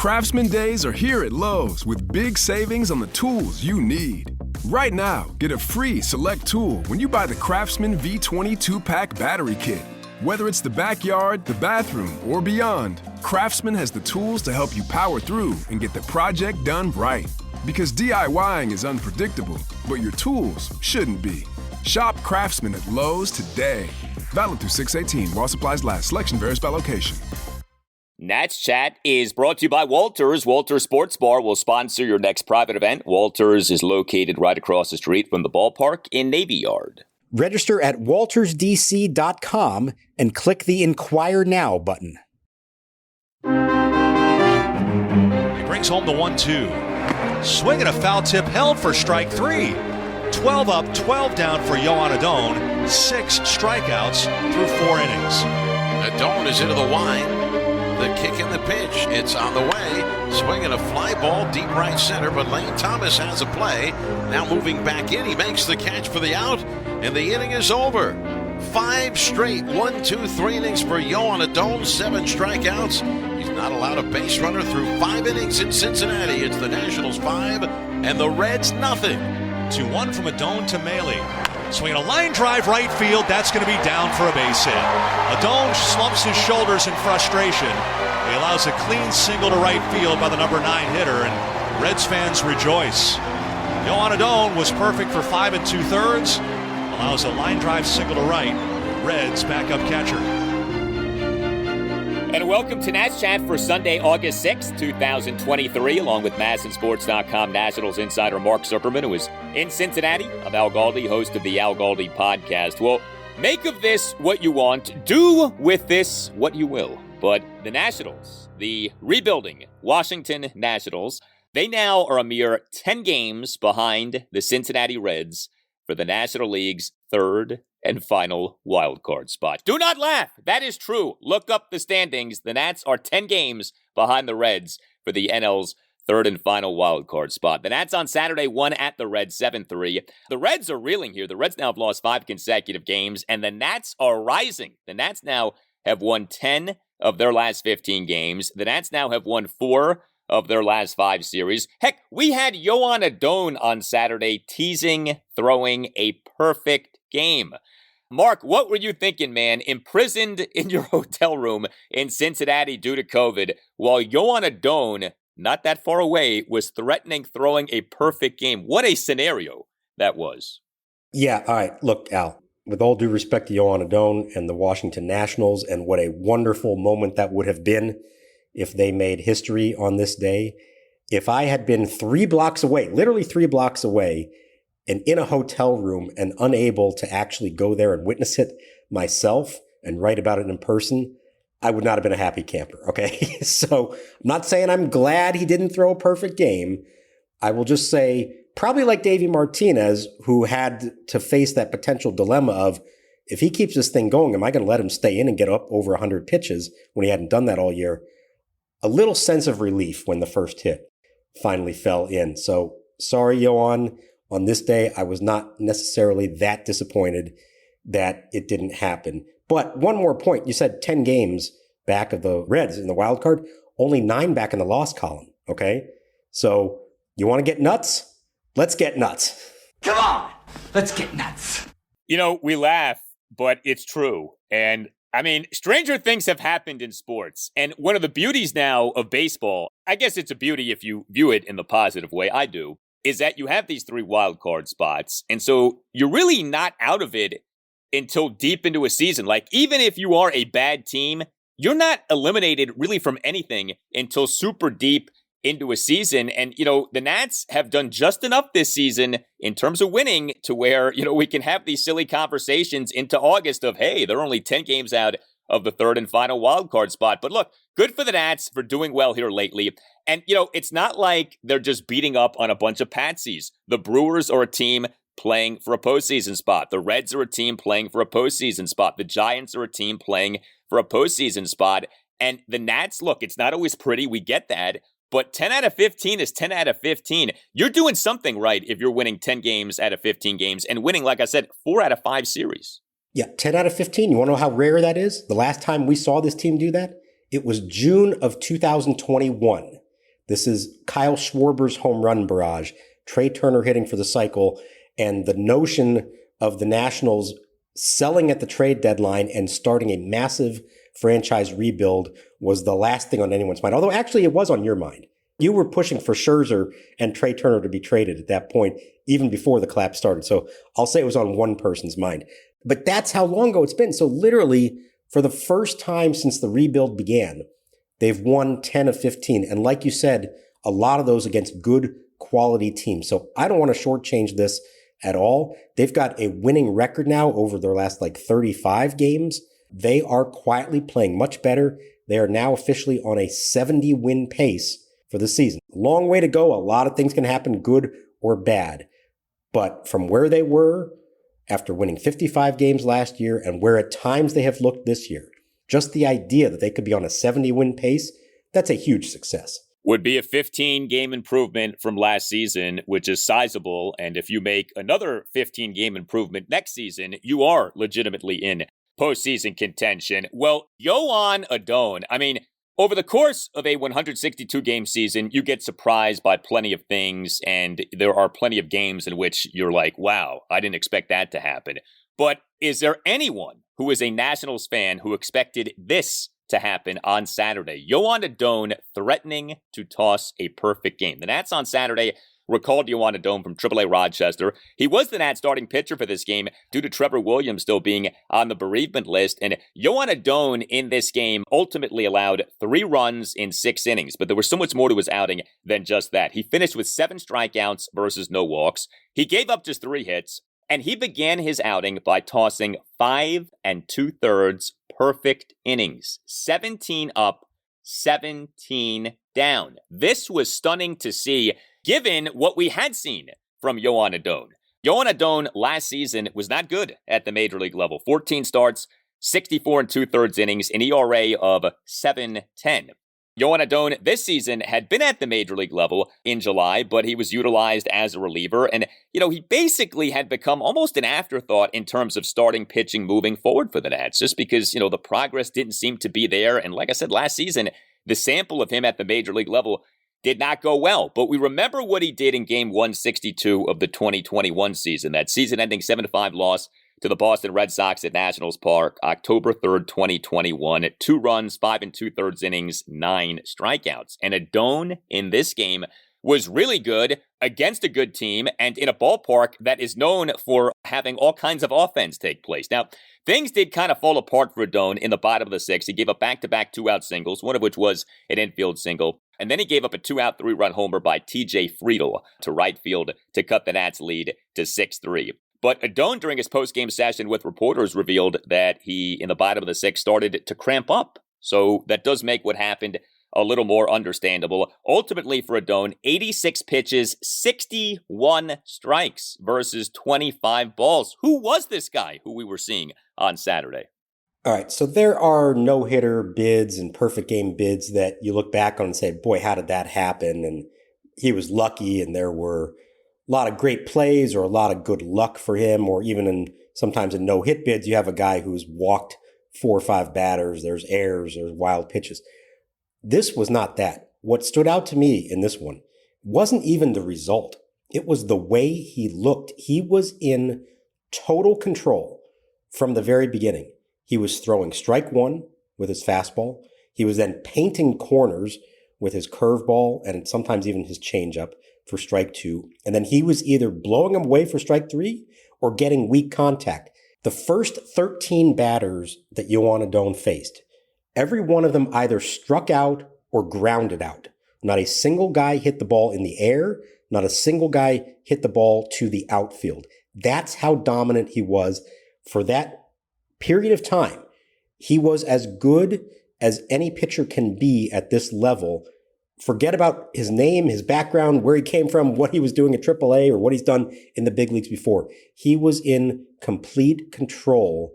Craftsman Days are here at Lowe's with big savings on the tools you need. Right now, get a free select tool when you buy the Craftsman V20 2-pack battery kit. Whether it's the backyard, the bathroom, or beyond, Craftsman has the tools to help you power through and get the project done right. Because DIYing is unpredictable, but your tools shouldn't be. Shop Craftsman at Lowe's today. Valid through 6/18 while supplies last. Selection varies by location. Nats Chat is brought to you by Walters. Walters Sports Bar will sponsor your next private event. Walters is located right across the street from the ballpark in Navy Yard. Register at waltersdc.com and click the Inquire Now button. He brings home the 1-2. Swing and a foul tip held for strike 3. 12 up, 12 down for Joan Adon. 6 strikeouts through 4 innings. Adon is into the wide. The kick and the pitch. It's on the way. Swinging a fly ball deep right center, but Lane Thomas has a play. Now moving back in. He makes the catch for the out, and the inning is over. 5 straight 1-2-3 innings for Joan Adon. 7 strikeouts. He's not allowed a base runner through 5 innings in Cincinnati. It's the Nationals 5 and the Reds nothing. 2-1 from Adon to Maley. Swinging a line drive right field. That's going to be down for a base hit. Adon slumps his shoulders in frustration. He allows a clean single to right field by the number 9 hitter, and Reds fans rejoice. Joan Adon was perfect for 5 2/3. Allows a line drive single to right. Reds backup catcher. And welcome to Nats Chat for Sunday, August 6th, 2023, along with MASNsports.com Nationals insider Mark Zuckerman, who is in Cincinnati. I'm Al Galdi, host of the Al Galdi podcast. Well, make of this what you want. Do with this what you will. But the Nationals, the rebuilding Washington Nationals, they now are a mere 10 games behind the Cincinnati Reds for the National League's third and final wildcard spot. Do not laugh. That is true. Look up the standings. The Nats are 10 games behind the Reds for the NL's third and final wildcard spot. The Nats on Saturday won at the Reds 7-3. The Reds are reeling here. The Reds now have lost 5 consecutive games, and the Nats are rising. The Nats now have won 10 of their last 15 games. The Nats now have won 4 of their last 5 series. Heck, we had Joan Adon on Saturday teasing, throwing a perfect game. Mark, what were you thinking, man? Imprisoned in your hotel room in Cincinnati due to COVID, while Joan Adon, not that far away, was threatening throwing a perfect game. What a scenario that was. Yeah, all right. Look, Al, with all due respect to Joan Adon and the Washington Nationals, and what a wonderful moment that would have been if they made history on this day. If I had been 3 blocks away, literally 3 blocks away, and in a hotel room and unable to actually go there and witness it myself and write about it in person, I would not have been a happy camper, okay? So I'm not saying I'm glad he didn't throw a perfect game. I will just say, probably like Davey Martinez, who had to face that potential dilemma of, if he keeps this thing going, am I going to let him stay in and get up over 100 pitches when he hadn't done that all year? A little sense of relief when the first hit finally fell in. So sorry, Joan. On this day, I was not necessarily that disappointed that it didn't happen. But one more point. You said 10 games back of the Reds in the wild card, only 9 back in the loss column, okay? So you want to get nuts? Let's get nuts. Come on, let's get nuts. You know, we laugh, but it's true. And I mean, stranger things have happened in sports. And one of the beauties now of baseball, I guess it's a beauty if you view it in the positive way, I do, is that you have these 3 wild card spots. And so you're really not out of it until deep into a season. Like, even if you are a bad team, you're not eliminated really from anything until super deep into a season. And, you know, the Nats have done just enough this season in terms of winning to where, you know, we can have these silly conversations into August of, hey, they're only 10 games out of the third and final wildcard spot. But look, good for the Nats for doing well here lately. And, you know, it's not like they're just beating up on a bunch of patsies. The Brewers are a team playing for a postseason spot. The Reds are a team playing for a postseason spot. The Giants are a team playing for a postseason spot. And the Nats, look, it's not always pretty. We get that. But 10 out of 15 is 10 out of 15. You're doing something right if you're winning 10 games out of 15 games and winning, like I said, 4 out of 5 series. Yeah, 10 out of 15. You want to know how rare that is? The last time we saw this team do that, it was June of 2021. This is Kyle Schwarber's home run barrage, Trey Turner hitting for the cycle, and the notion of the Nationals selling at the trade deadline and starting a massive franchise rebuild was the last thing on anyone's mind. Although actually it was on your mind. You were pushing for Scherzer and Trey Turner to be traded at that point, even before the collapse started. So I'll say it was on one person's mind. But that's how long ago it's been. So literally, for the first time since the rebuild began, they've won 10 of 15. And like you said, a lot of those against good quality teams. So I don't want to shortchange this at all. They've got a winning record now over their last 35 games. They are quietly playing much better. They are now officially on a 70-win pace for the season. Long way to go. A lot of things can happen, good or bad. But from where they were after winning 55 games last year and where at times they have looked this year, just the idea that they could be on a 70-win pace, that's a huge success. Would be a 15-game improvement from last season, which is sizable. And if you make another 15-game improvement next season, you are legitimately in postseason contention. Well, Joan Adon, over the course of a 162-game season, you get surprised by plenty of things, and there are plenty of games in which you're like, wow, I didn't expect that to happen. But is there anyone who is a Nationals fan who expected this to happen on Saturday? Joan Adon threatening to toss a perfect game. The Nats on Saturday recalled Joan Adon from AAA Rochester. He was the Nats starting pitcher for this game due to Trevor Williams still being on the bereavement list. And Joan Adon in this game ultimately allowed 3 runs in 6 innings, but there was so much more to his outing than just that. He finished with 7 strikeouts versus no walks. He gave up just 3 hits, and he began his outing by tossing 5 2/3 perfect innings. 17 up, 17 down. This was stunning to see, given what we had seen from Joan Adon. Joan Adon last season was not good at the major league level. 14 starts, 64 2/3 innings, an ERA of 7.10. Joan Adon this season had been at the major league level in July, but he was utilized as a reliever. And, he basically had become almost an afterthought in terms of starting pitching moving forward for the Nats, just because, the progress didn't seem to be there. And like I said, last season, the sample of him at the major league level did not go well. But we remember what he did in game 162 of the 2021 season, that season-ending 7-5 loss to the Boston Red Sox at Nationals Park, October 3rd, 2021. 2 runs, 5 2/3 innings, 9 strikeouts. And Adon in this game was really good against a good team and in a ballpark that is known for having all kinds of offense take place. Now, things did kind of fall apart for Adon in the bottom of the 6th. He gave up back-to-back 2-out singles, one of which was an infield single. And then he gave up a 2-out, 3-run homer by T.J. Friedl to right field to cut the Nats' lead to 6-3. But Adon, during his post-game session with reporters, revealed that he, in the bottom of the 6th, started to cramp up. So that does make what happened a little more understandable. Ultimately for Adon, 86 pitches, 61 strikes versus 25 balls. Who was this guy who we were seeing on Saturday? All right, so there are no-hitter bids and perfect game bids that you look back on and say, boy, how did that happen? And he was lucky, and there were a lot of great plays or a lot of good luck for him, or even sometimes in no-hit bids, you have a guy who's walked 4 or 5 batters, there's errors, there's wild pitches. This was not that. What stood out to me in this one wasn't even the result. It was the way he looked. He was in total control from the very beginning. He was throwing strike 1 with his fastball. He was then painting corners with his curveball and sometimes even his changeup for strike 2. And then he was either blowing him away for strike 3 or getting weak contact. The first 13 batters that Joan Adon faced, every one of them either struck out or grounded out. Not a single guy hit the ball in the air. Not a single guy hit the ball to the outfield. That's how dominant he was for that period of time. He was as good as any pitcher can be at this level. Forget about his name, his background, where he came from, what he was doing at AAA, or what he's done in the big leagues before. He was in complete control,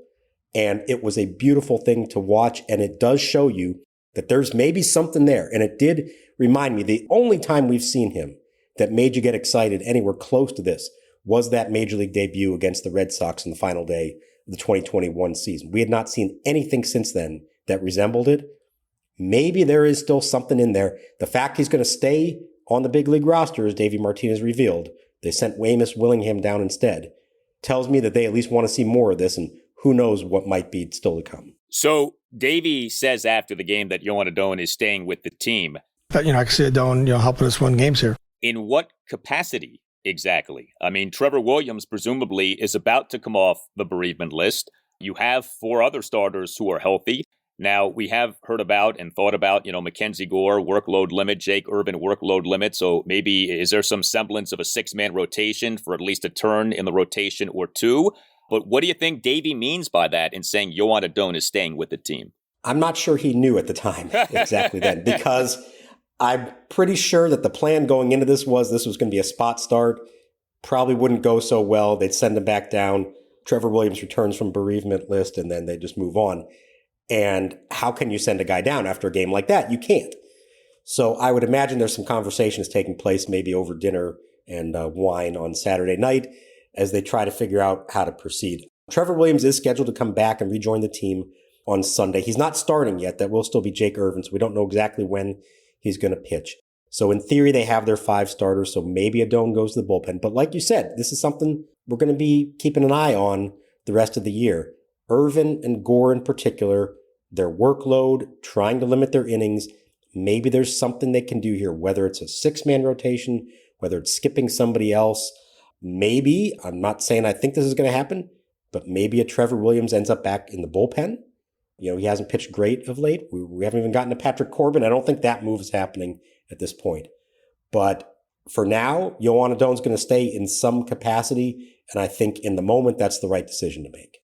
and it was a beautiful thing to watch, and it does show you that there's maybe something there. And it did remind me, the only time we've seen him that made you get excited anywhere close to this was that major league debut against the Red Sox on the final day of the 2021 season. We had not seen anything since then that resembled it. maybe there is still something in there. The fact he's going to stay on the big league roster, as Davey Martinez revealed, they sent Weymouth Willingham down instead, tells me that they at least want to see more of this, and who knows what might be still to come. So Davey says after the game that Joan Adon is staying with the team. I can see Adon, helping us win games here. In what capacity exactly? I mean, Trevor Williams presumably is about to come off the bereavement list. You have 4 other starters who are healthy. Now, we have heard about and thought about, Mackenzie Gore, workload limit, Jake Irvin, workload limit. So maybe is there some semblance of a 6-man rotation for at least a turn in the rotation or 2? But what do you think Davey means by that in saying Joan Adon is staying with the team? I'm not sure he knew at the time exactly then, because I'm pretty sure that the plan going into this was going to be a spot start. Probably wouldn't go so well. They'd send him back down. Trevor Williams returns from bereavement list, and then they just move on. And how can you send a guy down after a game like that? You can't. So I would imagine there's some conversations taking place, maybe over dinner and wine on Saturday night, as they try to figure out how to proceed. Trevor Williams is scheduled to come back and rejoin the team on Sunday. He's not starting yet. That will still be Jake Irvin, so we don't know exactly when he's going to pitch. So in theory, they have their 5 starters, so maybe Adon goes to the bullpen. But like you said, this is something we're going to be keeping an eye on the rest of the year. Irvin and Gore in particular, their workload, trying to limit their innings. Maybe there's something they can do here, whether it's a 6-man rotation, whether it's skipping somebody else. Maybe, I'm not saying I think this is going to happen, but maybe a Trevor Williams ends up back in the bullpen. He hasn't pitched great of late. We haven't even gotten to Patrick Corbin. I don't think that move is happening at this point. But for now, Joan Adon's going to stay in some capacity, and I think in the moment, that's the right decision to make.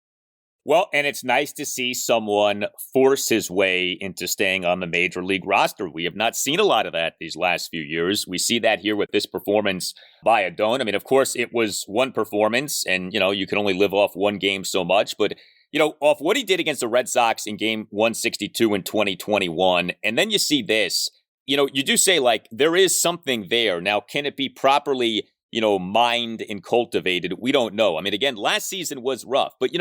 Well, and it's nice to see someone force his way into staying on the major league roster. We have not seen a lot of that these last few years. We see that here with this performance by Adon. I mean, of course, it was one performance, and, you can only live off one game so much. But, off what he did against the Red Sox in game 162 in 2021, and then you see this, you do say, there is something there. Now, can it be properly, mined and cultivated? We don't know. I mean, again, last season was rough, but,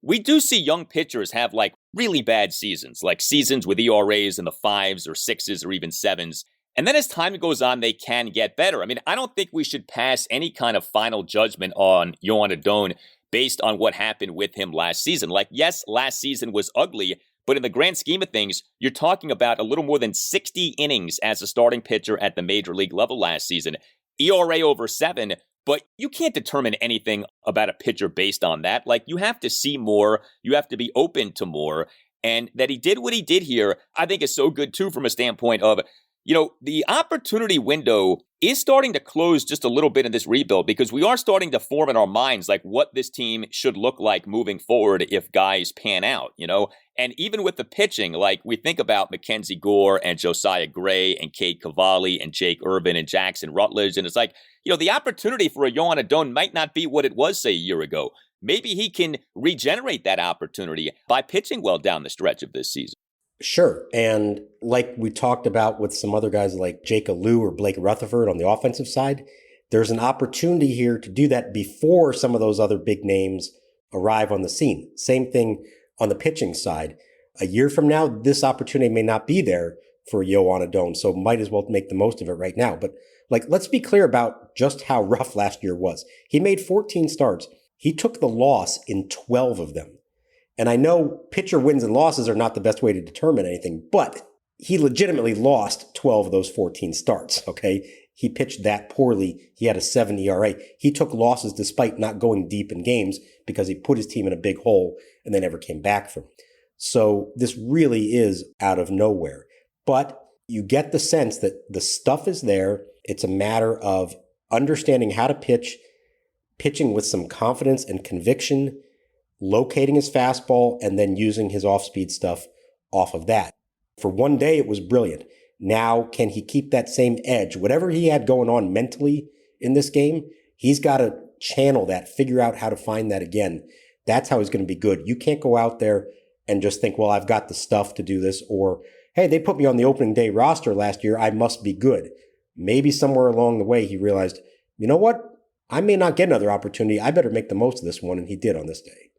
we do see young pitchers have really bad seasons, like seasons with ERAs in the 5s or 6s or even 7s. And then as time goes on, they can get better. I mean, I don't think we should pass any kind of final judgment on Joan Adon based on what happened with him last season. Yes, last season was ugly, but in the grand scheme of things, you're talking about a little more than 60 innings as a starting pitcher at the major league level last season. ERA over 7. But you can't determine anything about a pitcher based on that. You have to see more. You have to be open to more. And that he did what he did here, I think is so good, too, from a standpoint of, the opportunity window is starting to close just a little bit in this rebuild, because we are starting to form in our minds, what this team should look like moving forward if guys pan out, And even with the pitching, we think about Mackenzie Gore and Josiah Gray and Cade Cavalli and Jake Irvin and Jackson Rutledge. And it's the opportunity for a Joan Adon might not be what it was, say, a year ago. Maybe he can regenerate that opportunity by pitching well down the stretch of this season. Sure. And like we talked about with some other guys like Jake Alou or Blake Rutherford on the offensive side, there's an opportunity here to do that before some of those other big names arrive on the scene. Same thing on the pitching side. A year from now, this opportunity may not be there for Joan Adon, so might as well make the most of it right now. But let's be clear about just how rough last year was. He made 14 starts. He took the loss in 12 of them. And I know pitcher wins and losses are not the best way to determine anything, but he legitimately lost 12 of those 14 starts, okay? He pitched that poorly. He had a 7 ERA. He took losses despite not going deep in games because he put his team in a big hole and they never came back from it. So this really is out of nowhere. But you get the sense that the stuff is there. It's a matter of understanding how to pitch, pitching with some confidence and conviction, locating his fastball, and then using his off-speed stuff off of that. For one day, it was brilliant. Now, can he keep that same edge? Whatever he had going on mentally in this game, he's got to channel that, figure out how to find that again. That's how he's going to be good. You can't go out there and just think, well, I've got the stuff to do this, or, hey, they put me on the opening day roster last year, I must be good. Maybe somewhere along the way he realized, you know what? I may not get another opportunity. I better make the most of this one, and he did on this day.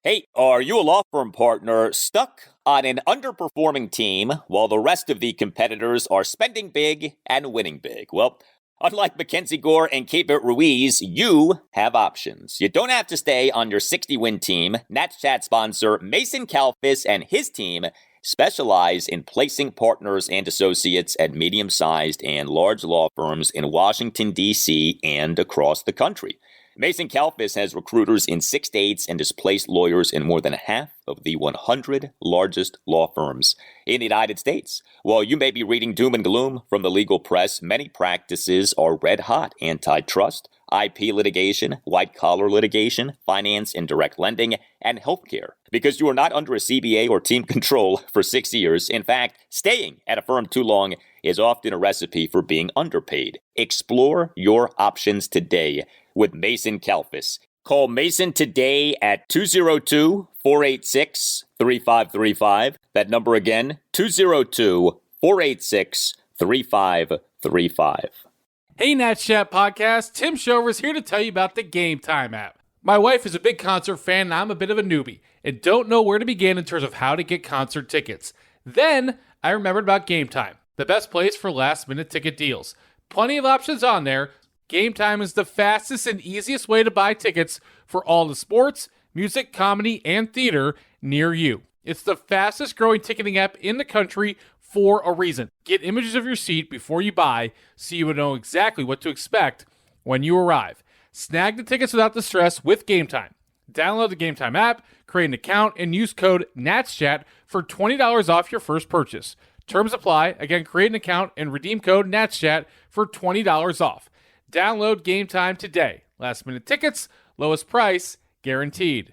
Hey, are you a law firm partner stuck on an underperforming team while the rest of the competitors are spending big and winning big? Well, unlike Mackenzie Gore and Keibert Ruiz, you have options. You don't have to stay on your 60-win team. Nats Chat sponsor Mason Kalfas and his team specialize in placing partners and associates at medium-sized and large law firms in Washington, D.C. and across the country. Mason Kalfas has recruiters in 6 states and has placed lawyers in more than half of the 100 largest law firms in the United States. While you may be reading doom and gloom from the legal press, many practices are red hot. Antitrust, IP litigation, white-collar litigation, finance and direct lending, and healthcare. Because you are not under a CBA or team control for 6 years. In fact, staying at a firm too long is often a recipe for being underpaid. Explore your options today with Mason Kalfas. Call Mason today at 202-486-3535. That number again, 202-486-3535. Hey, Nats Chat Podcast. Tim Shover's here to tell you about the Game Time app. My wife is a big concert fan, and I'm a bit of a newbie and don't know where to begin in terms of how to get concert tickets. Then I remembered about Game Time, the best place for last-minute ticket deals. Plenty of options on there. Game Time is the fastest and easiest way to buy tickets for all the sports, music, comedy, and theater near you. It's the fastest growing ticketing app in the country for a reason. Get images of your seat before you buy so you will know exactly what to expect when you arrive. Snag the tickets without the stress with Game Time. Download the Game Time app, create an account, and use code NATSCHAT for $20 off your first purchase. Terms apply. Again, create an account and redeem code NATSCHAT for $20 off. Download Game Time today. Last minute tickets, lowest price, guaranteed.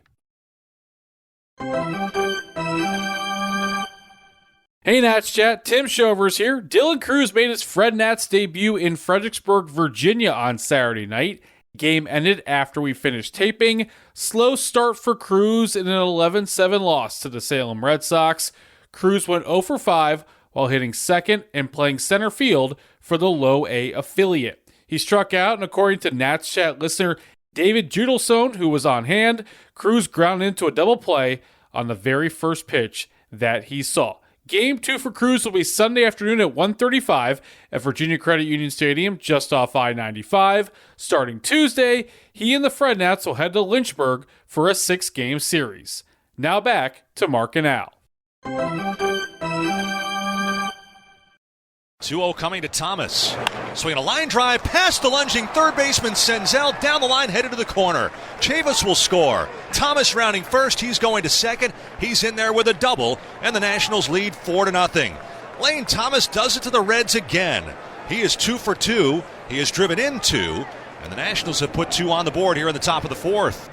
Hey Nats Chat, Tim Shover's here. Dylan Cruz made his Fred Nats debut in Fredericksburg, Virginia on Saturday night. Game ended after we finished taping. Slow start for Cruz in an 11-7 loss to the Salem Red Sox. Cruz went 0 for 5 while hitting second and playing center field for the Low A affiliate. He struck out, and according to Nats Chat listener David Judelson, who was on hand, Cruz grounded into a double play on the very first pitch that he saw. Game 2 for Cruz will be Sunday afternoon at 1:35 at Virginia Credit Union Stadium, just off I-95. Starting Tuesday, he and the Fred Nats will head to Lynchburg for a 6-game series. Now back to Mark and Al. 2-0 coming to Thomas. Swinging a line drive past the lunging third baseman Senzel, down the line, headed to the corner. Chavis will score. Thomas rounding first. He's going to second. He's in there with a double, and the Nationals lead 4-0. Lane Thomas does it to the Reds again. He is 2 for 2. He has driven in 2, and the Nationals have put 2 on the board here in the top of the 4th.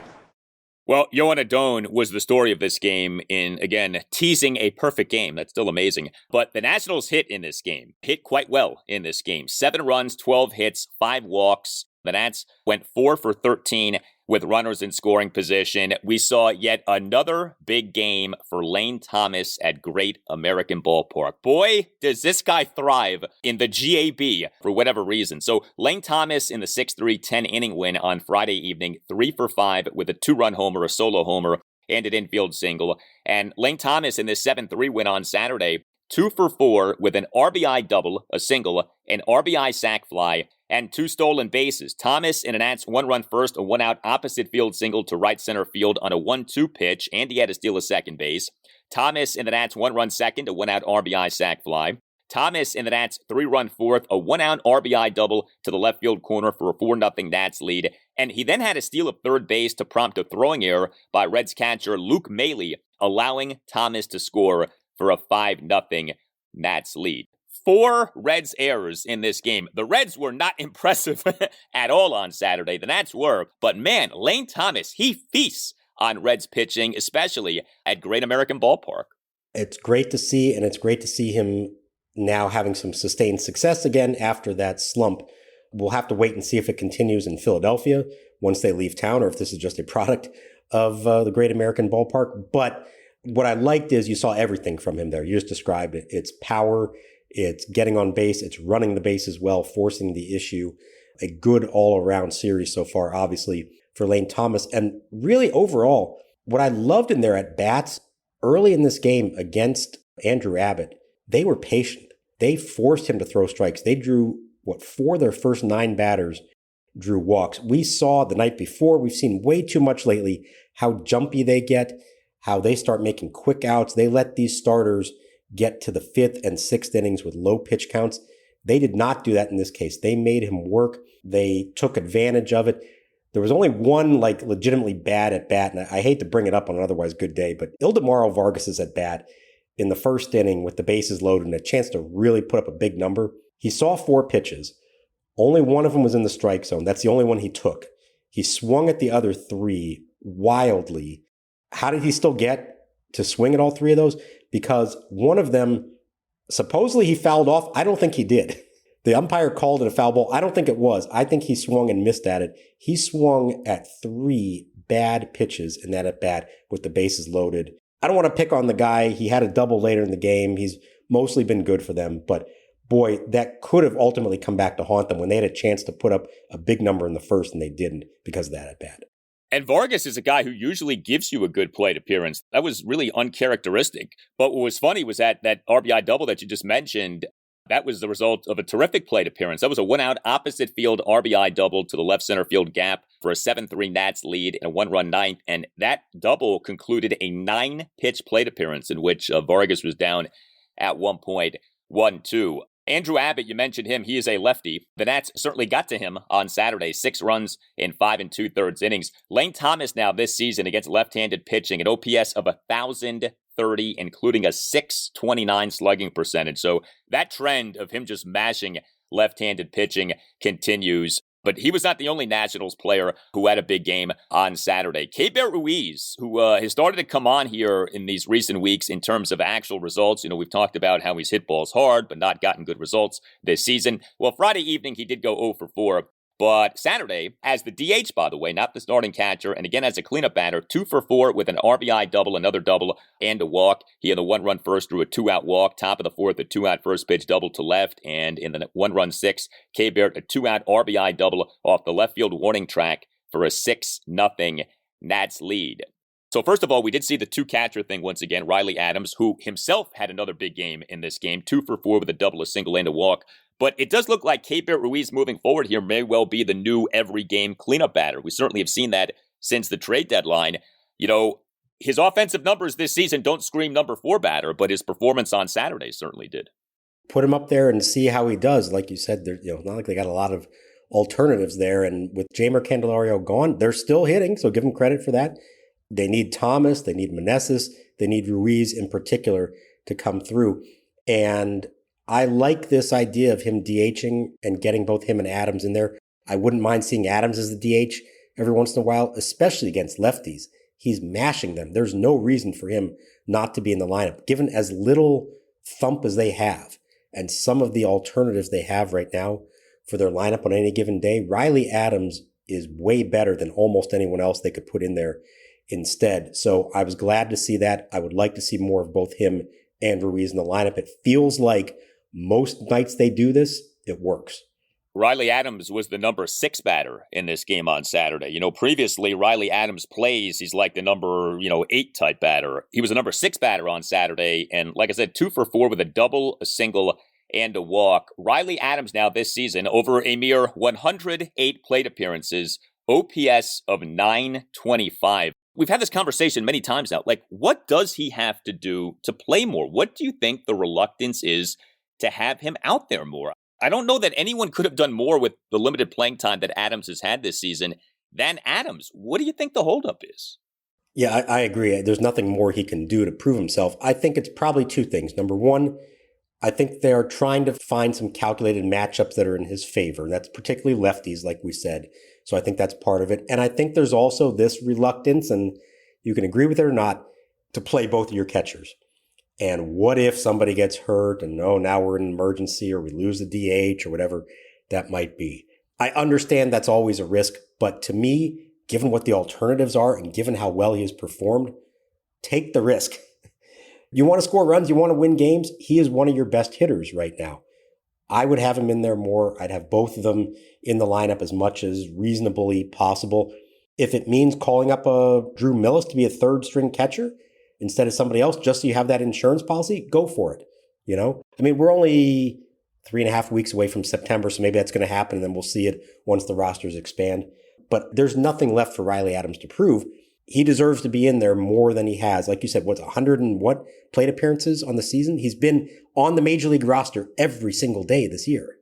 Well, Joan Adon was the story of this game in, again, teasing a perfect game. That's still amazing. But the Nationals hit in this game, hit quite well in this game. 7 runs, 12 hits, 5 walks. The Nats went 4 for 13 with runners in scoring position. We saw yet another big game for Lane Thomas at Great American Ballpark. Boy, does this guy thrive in the GAB for whatever reason. So Lane Thomas in the 6-3 10-inning win on Friday evening, 3 for 5 with a 2-run homer, a solo homer, and an infield single. And Lane Thomas in this 7-3 win on Saturday, 2 for 4 with an RBI double, a single, an RBI sac fly, and 2 stolen bases. Thomas in an Nats 1-run first, a 1-out opposite field single to right center field on a 1-2 pitch, and he had to steal a second base. Thomas in the Nats 1-run second, a 1-out RBI sac fly. Thomas in the Nats 3-run fourth, a 1-out RBI double to the left field corner for a 4-0 Nats lead. And he then had to steal a third base to prompt a throwing error by Reds catcher Luke Maile, allowing Thomas to score for a 5-0 Nats lead. 4 Reds errors in this game. The Reds were not impressive at all on Saturday. The Nats were. But man, Lane Thomas, he feasts on Reds pitching, especially at Great American Ballpark. It's great to see, and it's great to see him now having some sustained success again after that slump. We'll have to wait and see if it continues in Philadelphia once they leave town, or if this is just a product of the Great American Ballpark. But what I liked is you saw everything from him there. You just described it. It's power, it's getting on base, it's running the base as well, forcing the issue. A good all-around series so far, obviously, for Lane Thomas. And really, overall, what I loved in their at-bats early in this game against Andrew Abbott, they were patient. They forced him to throw strikes. They drew, 4 of their first 9 batters drew walks. We saw the night before, we've seen way too much lately, how jumpy they get, how they start making quick outs. They let these starters get to the 5th and 6th innings with low pitch counts. They did not do that in this case. They made him work. They took advantage of it. There was only one legitimately bad at bat, and I hate to bring it up on an otherwise good day, but Ildemaro Vargas's at bat in the first inning with the bases loaded and a chance to really put up a big number. He saw 4 pitches. Only one of them was in the strike zone. That's the only one he took. He swung at the other 3 wildly. How did he still get to swing at all 3 of those? Because one of them, supposedly he fouled off. I don't think he did. The umpire called it a foul ball. I don't think it was. I think he swung and missed at it. He swung at 3 bad pitches in that at bat with the bases loaded. I don't want to pick on the guy. He had a double later in the game. He's mostly been good for them. But boy, that could have ultimately come back to haunt them when they had a chance to put up a big number in the first and they didn't because of that at bat. And Vargas is a guy who usually gives you a good plate appearance. That was really uncharacteristic. But what was funny was that RBI double that you just mentioned, that was the result of a terrific plate appearance. That was a 1-out opposite field RBI double to the left center field gap for a 7-3 Nats lead and a 1-run ninth. And that double concluded a 9-pitch plate appearance in which Vargas was down at 1.12. Andrew Abbott, you mentioned him. He is a lefty. The Nats certainly got to him on Saturday. 6 runs in 5 2/3 innings. Lane Thomas now this season against left-handed pitching, an OPS of 1,030, including a .629 slugging percentage. So that trend of him just mashing left-handed pitching continues. But he was not the only Nationals player who had a big game on Saturday. Keibert Ruiz, who has started to come on here in these recent weeks in terms of actual results. You know, we've talked about how he's hit balls hard, but not gotten good results this season. Well, Friday evening, he did go 0 for 4. But Saturday, as the DH, by the way, not the starting catcher, and again as a cleanup batter, 2 for 4 with an RBI double, another double, and a walk. He had the 1-run first, drew a 2-out walk. Top of the 4th, a 2-out first pitch double to left, and in the 1-run 6th, Keibert, a 2-out RBI double off the left field warning track for a 6-0 Nats lead. So first of all, we did see the 2-catcher thing once again. Riley Adams, who himself had another big game in this game, 2 for 4 with a double, a single, and a walk. But it does look like Keibert Ruiz moving forward here may well be the new every-game cleanup batter. We certainly have seen that since the trade deadline. You know, his offensive numbers this season don't scream number 4 batter, but his performance on Saturday certainly did. Put him up there and see how he does. Like you said, not like they got a lot of alternatives there. And with Jeimer Candelario gone, they're still hitting, so give them credit for that. They need Thomas, they need Meneses, they need Ruiz in particular to come through. And I like this idea of him DHing and getting both him and Adams in there. I wouldn't mind seeing Adams as the DH every once in a while, especially against lefties. He's mashing them. There's no reason for him not to be in the lineup, given as little thump as they have and some of the alternatives they have right now for their lineup on any given day. Riley Adams is way better than almost anyone else they could put in there instead. So I was glad to see that. I would like to see more of both him and Ruiz in the lineup. It feels like most nights they do this, it works. Riley Adams was the number 6 batter in this game on Saturday. You know, previously, Riley Adams plays, he's like the number, 8 type batter. He was the number 6 batter on Saturday. And like I said, 2 for 4 with a double, a single, and a walk. Riley Adams now this season, over a mere 108 plate appearances, OPS of 925. We've had this conversation many times now. Like, what does he have to do to play more? What do you think the reluctance is to have him out there more? I don't know that anyone could have done more with the limited playing time that Adams has had this season than Adams. What do you think the holdup is? Yeah, I agree. There's nothing more he can do to prove himself. I think it's probably 2 things. Number one, I think they're trying to find some calculated matchups that are in his favor. And that's particularly lefties, like we said. So I think that's part of it. And I think there's also this reluctance, and you can agree with it or not, to play both of your catchers. And what if somebody gets hurt and now we're in an emergency or we lose the DH or whatever that might be. I understand that's always a risk, but to me, given what the alternatives are and given how well he has performed, take the risk. You want to score runs, you want to win games, he is one of your best hitters right now. I would have him in there more. I'd have both of them in the lineup as much as reasonably possible. If it means calling up a Drew Millis to be a third string catcher instead of somebody else, just so you have that insurance policy, go for it. I mean, we're only 3.5 weeks away from September, so maybe that's going to happen, and then we'll see it once the rosters expand. But there's nothing left for Riley Adams to prove. He deserves to be in there more than he has. Like you said, 100 and what plate appearances on the season? He's been on the Major League roster every single day this year.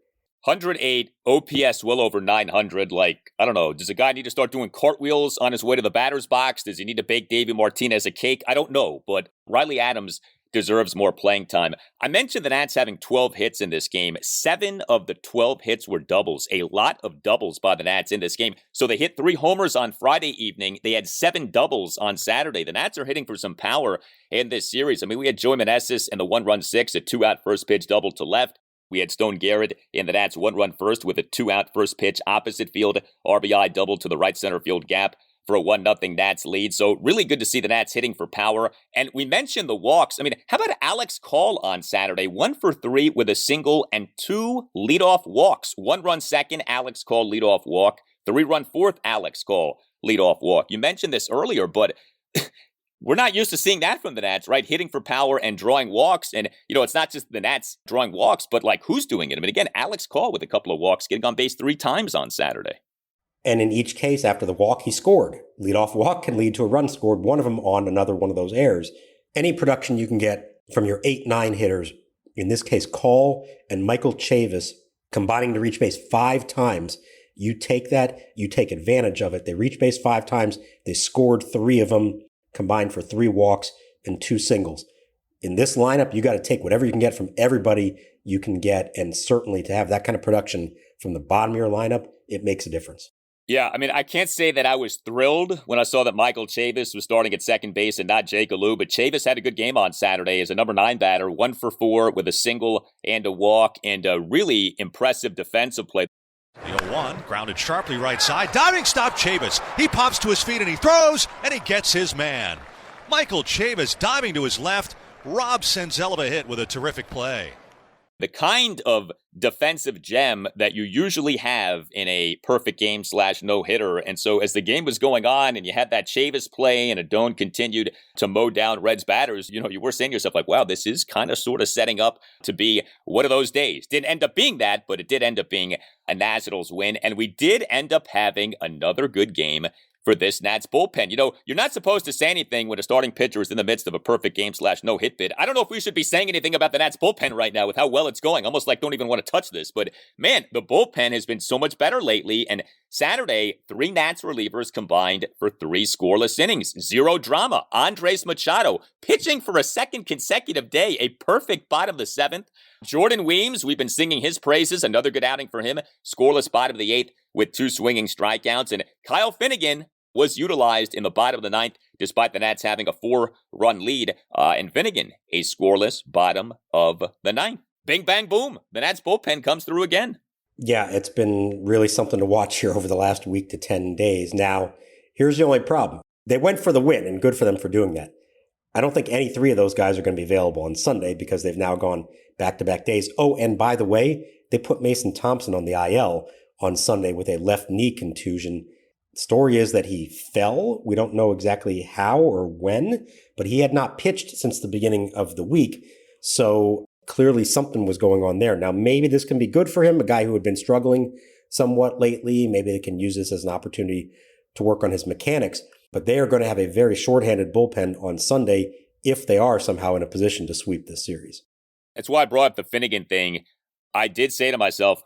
108, OPS well over 900. Like, I don't know, does a guy need to start doing cartwheels on his way to the batter's box? Does he need to bake Davey Martinez a cake? I don't know, but Riley Adams deserves more playing time. I mentioned the Nats having 12 hits in this game. 7 of the 12 hits were doubles. A lot of doubles by the Nats in this game. So they hit 3 homers on Friday evening. They had 7 doubles on Saturday. The Nats are hitting for some power in this series. I mean, we had Joey Meneses in the 1-run 6, a 2-out first pitch double to left. We had Stone Garrett in the Nats 1-run first with a 2-out first pitch opposite field RBI double to the right center field gap for a 1-0 Nats lead. So really good to see the Nats hitting for power. And we mentioned the walks. I mean, how about Alex Call on Saturday? 1 for 3 with a single and 2 leadoff walks. 1-run second, Alex Call leadoff walk. 3-run fourth, Alex Call leadoff walk. You mentioned this earlier, but we're not used to seeing that from the Nats, right? Hitting for power and drawing walks. And, it's not just the Nats drawing walks, but like who's doing it? I mean, again, Alex Call with a couple of walks, getting on base 3 times on Saturday. And in each case, after the walk, he scored. Leadoff walk can lead to a run scored, one of them on another one of those errors. Any production you can get from your 8-9 hitters, in this case, Call and Michael Chavis, combining to reach base 5 times, you take that, you take advantage of it. They reached base 5 times. They scored 3 of them, combined for 3 walks and 2 singles. In this lineup, you got to take whatever you can get from everybody you can get. And certainly to have that kind of production from the bottom of your lineup, it makes a difference. Yeah, I mean, I can't say that I was thrilled when I saw that Michael Chavis was starting at second base and not Jake Alou, but Chavis had a good game on Saturday as a number 9 batter, 1 for 4 with a single and a walk, and a really impressive defensive play. The 0-1, grounded sharply right side, diving stop Chavis. He pops to his feet and he throws, and he gets his man. Michael Chavis diving to his left, robs Senzel of a hit with a terrific play. The kind of defensive gem that you usually have in a perfect game / no-hitter. And so as the game was going on and you had that Chavis play and Adon continued to mow down Reds batters, you were saying to yourself like, wow, this is kind of sort of setting up to be one of those days. Didn't end up being that, but it did end up being a Nationals win. And we did end up having another good game for this Nats bullpen. You're not supposed to say anything when a starting pitcher is in the midst of a perfect game / no-hit bid. I don't know if we should be saying anything about the Nats bullpen right now with how well it's going. Almost like don't even want to touch this. But man, the bullpen has been so much better lately. And Saturday, 3 Nats relievers combined for 3 scoreless innings. 0 drama. Andres Machado pitching for a second consecutive day. A perfect bottom of the 7th. Jordan Weems, we've been singing his praises. Another good outing for him. Scoreless bottom of the 8th with 2 swinging strikeouts. And Kyle Finnegan was utilized in the bottom of the 9th, despite the Nats having a 4-run lead. And Finnegan, a scoreless bottom of the 9th. Bing, bang, boom. The Nats bullpen comes through again. Yeah, it's been really something to watch here over the last week to 10 days. Now, here's the only problem. They went for the win, and good for them for doing that. I don't think any 3 of those guys are going to be available on Sunday because they've now gone back-to-back days. Oh, and by the way, they put Mason Thompson on the IL on Sunday with a left knee contusion. Story is that he fell. We don't know exactly how or when, but he had not pitched since the beginning of the week. So clearly something was going on there. Now, maybe this can be good for him, a guy who had been struggling somewhat lately. Maybe they can use this as an opportunity to work on his mechanics. But they are going to have a very shorthanded bullpen on Sunday if they are somehow in a position to sweep this series. That's why I brought up the Finnegan thing. I did say to myself,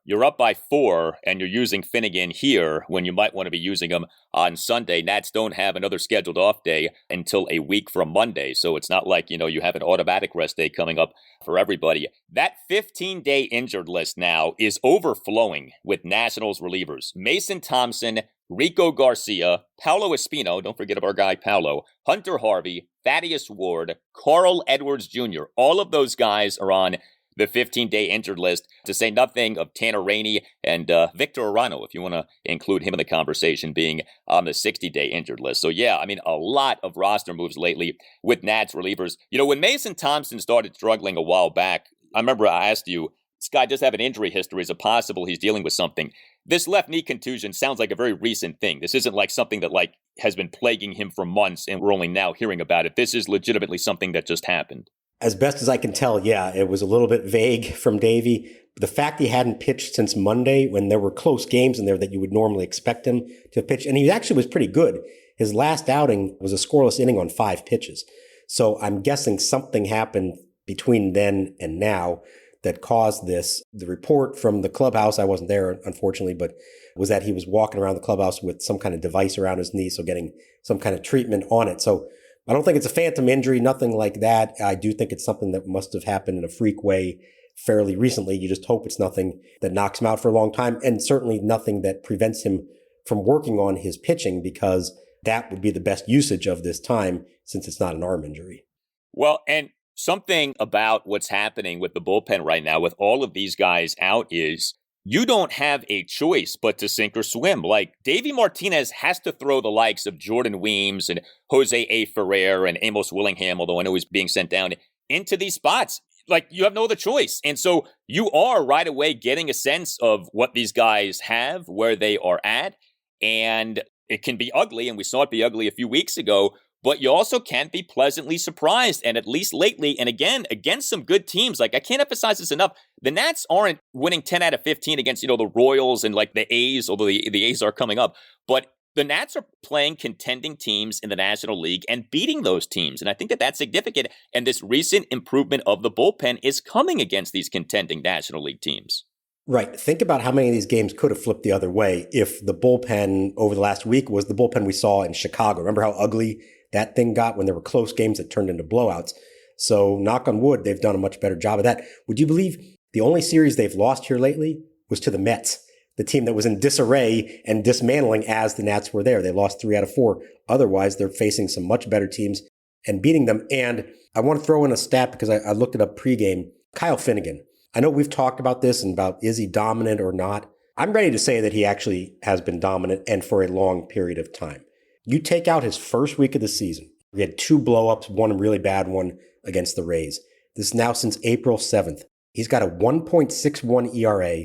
you're up by 4 and you're using Finnegan here when you might want to be using him on Sunday. Nats don't have another scheduled off day until a week from Monday. So it's not like, you have an automatic rest day coming up for everybody. That 15-day injured list now is overflowing with Nationals relievers. Mason Thompson, Rico Garcia, Paolo Espino, don't forget about our guy Paolo, Hunter Harvey, Thaddeus Ward, Carl Edwards Jr. All of those guys are on the 15-day injured list, to say nothing of Tanner Rainey and Victor Arano, if you want to include him in the conversation, being on the 60-day injured list. So yeah, I mean, a lot of roster moves lately with Nats relievers. When Mason Thompson started struggling a while back, I remember I asked you, this guy does have an injury history. Is it possible he's dealing with something? this left knee contusion sounds like a very recent thing. This isn't like something that like has been plaguing him for months and we're only now hearing about it. This is legitimately something that just happened. As best as I can tell, yeah, it was a little bit vague from Davey. The fact he hadn't pitched since Monday when there were close games in there that you would normally expect him to pitch, and he actually was pretty good. His last outing was a scoreless inning on 5 pitches. So I'm guessing something happened between then and now that caused this. The report from the clubhouse, I wasn't there, unfortunately, but was that he was walking around the clubhouse with some kind of device around his knee, so getting some kind of treatment on it. So I don't think it's a phantom injury, nothing like that. I do think it's something that must have happened in a freak way fairly recently. You just hope it's nothing that knocks him out for a long time, and certainly nothing that prevents him from working on his pitching, because that would be the best usage of this time since it's not an arm injury. Well, and something about what's happening with the bullpen right now with all of these guys out is you don't have a choice but to sink or swim. Like, Davey Martinez has to throw the likes of Jordan Weems and Jose A. Ferrer and Amos Willingham, although I know he's being sent down, into these spots. Like, you have no other choice. And so you are right away getting a sense of what these guys have, where they are at. And it can be ugly, and we saw it be ugly a few weeks ago, but you also can't be pleasantly surprised. And at least lately, and again, against some good teams, like, I can't emphasize this enough, the Nats aren't winning 10 out of 15 against, the Royals and like the A's, although the A's are coming up. But the Nats are playing contending teams in the National League and beating those teams. And I think that that's significant. And this recent improvement of the bullpen is coming against these contending National League teams. Right. Think about how many of these games could have flipped the other way if the bullpen over the last week was the bullpen we saw in Chicago. Remember how ugly that thing got when there were close games that turned into blowouts? So knock on wood, they've done a much better job of that. Would you believe the only series they've lost here lately was to the Mets, the team that was in disarray and dismantling as the Nats were there? They lost 3 out of 4. Otherwise, they're facing some much better teams and beating them. And I want to throw in a stat because I looked it up pregame. Kyle Finnegan. I know we've talked about this and about is he dominant or not. I'm ready to say that he actually has been dominant and for a long period of time. You take out his first week of the season. We had 2 blowups, one really bad one against the Rays. This is now since April 7th. He's got a 1.61 ERA,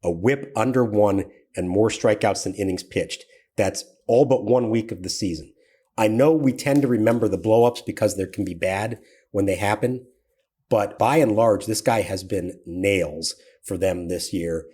a whip under 1, and more strikeouts than innings pitched. That's all but 1 week of the season. I know we tend to remember the blowups because they can be bad when they happen, but by and large, this guy has been nails for them this year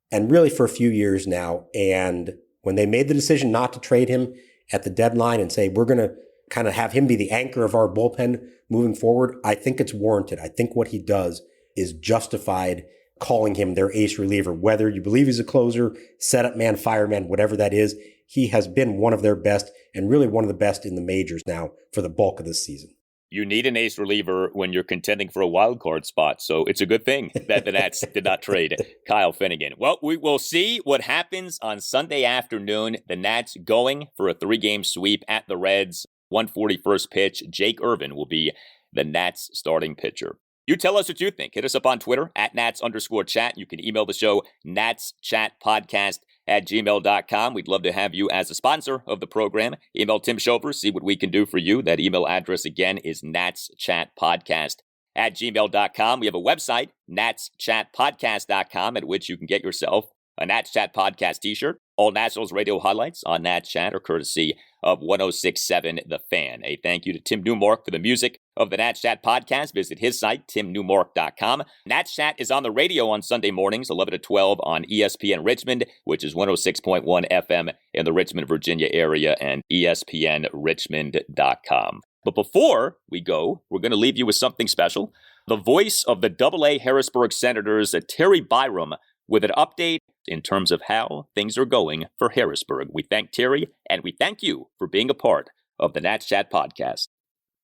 and really for a few years now. And when they made the decision not to trade him at the deadline and say, we're going to kind of have him be the anchor of our bullpen moving forward, I think it's warranted. I think what he does is justified calling him their ace reliever. Whether you believe he's a closer, setup man, fireman, whatever that is, he has been one of their best and really one of the best in the majors now for the bulk of this season. You need an ace reliever when you're contending for a wild card spot. So it's a good thing that the Nats did not trade Kyle Finnegan. Well, we will see what happens on Sunday afternoon. The Nats going for a 3-game sweep at the Reds. 141st pitch. Jake Irvin will be the Nats starting pitcher. You tell us what you think. Hit us up on Twitter at Nats_chat. You can email the show, natschatpodcast@gmail.com. We'd love to have you as a sponsor of the program. Email Tim Shover, see what we can do for you. That email address again is natschatpodcast@gmail.com. We have a website, natschatpodcast.com, at which you can get yourself a Nats Chat Podcast t-shirt. All Nationals radio highlights on Nats Chat are courtesy of 106.7 The Fan. A thank you to Tim Newmark for the music of the Nats Chat Podcast. Visit his site, timnewmark.com. Nats Chat is on the radio on Sunday mornings, 11 to 12 on ESPN Richmond, which is 106.1 FM in the Richmond, Virginia area, and ESPNRichmond.com. But before we go, we're going to leave you with something special. The voice of the AA Harrisburg Senators, Terry Byrom, with an update in terms of how things are going for Harrisburg. We thank Terry, and we thank you for being a part of the Nats Chat Podcast.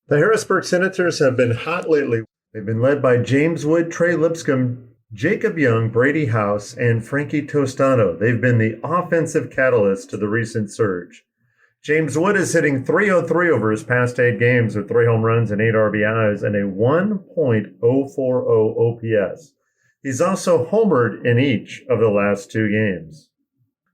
The Harrisburg Senators have been hot lately. They've been led by James Wood, Trey Lipscomb, Jacob Young, Brady House, and Frankie Tostano. They've been the offensive catalyst to the recent surge. James Wood is hitting .303 over his past 8 games with 3 home runs and 8 RBIs and a 1.040 OPS. He's also homered in each of the last 2 games.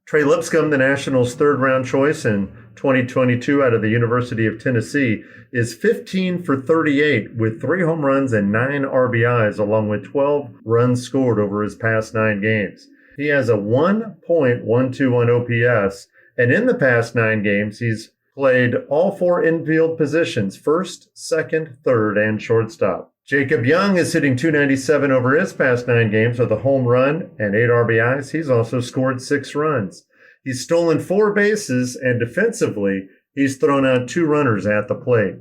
Trey Lipscomb, the Nationals' 3rd-round choice in 2022 out of the University of Tennessee, is 15 for 38 with 3 home runs and 9 RBIs, along with 12 runs scored over his past 9 games. He has a 1.121 OPS, and in the past 9 games, he's played all 4 infield positions, first, second, third, and shortstop. Jacob Young is hitting .297 over his past 9 games with a home run and 8 RBIs. He's also scored 6 runs. He's stolen 4 bases, and defensively, he's thrown out 2 runners at the plate.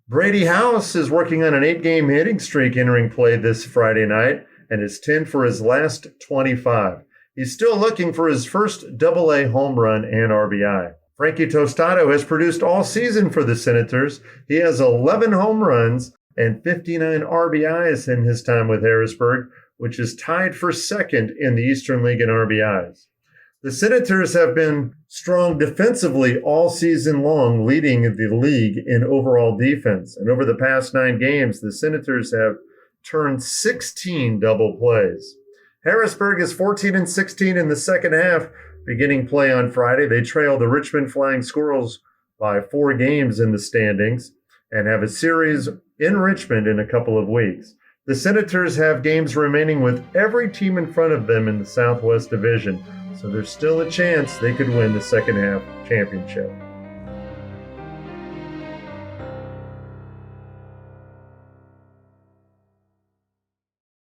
Brady House is working on an 8-game hitting streak entering play this Friday night, and is 10 for his last 25. He's still looking for his first AA home run and RBI. Frankie Tostado has produced all season for the Senators. He has 11 home runs and 59 RBIs in his time with Harrisburg, which is tied for second in the Eastern League in RBIs. The Senators have been strong defensively all season long, leading the league in overall defense. And over the past 9 games, the Senators have turned 16 double plays. Harrisburg is 14-16 in the second half. Beginning play on Friday, they trail the Richmond Flying Squirrels by 4 games in the standings and have a series in Richmond in a couple of weeks. The Senators have games remaining with every team in front of them in the Southwest Division, so there's still a chance they could win the second half championship.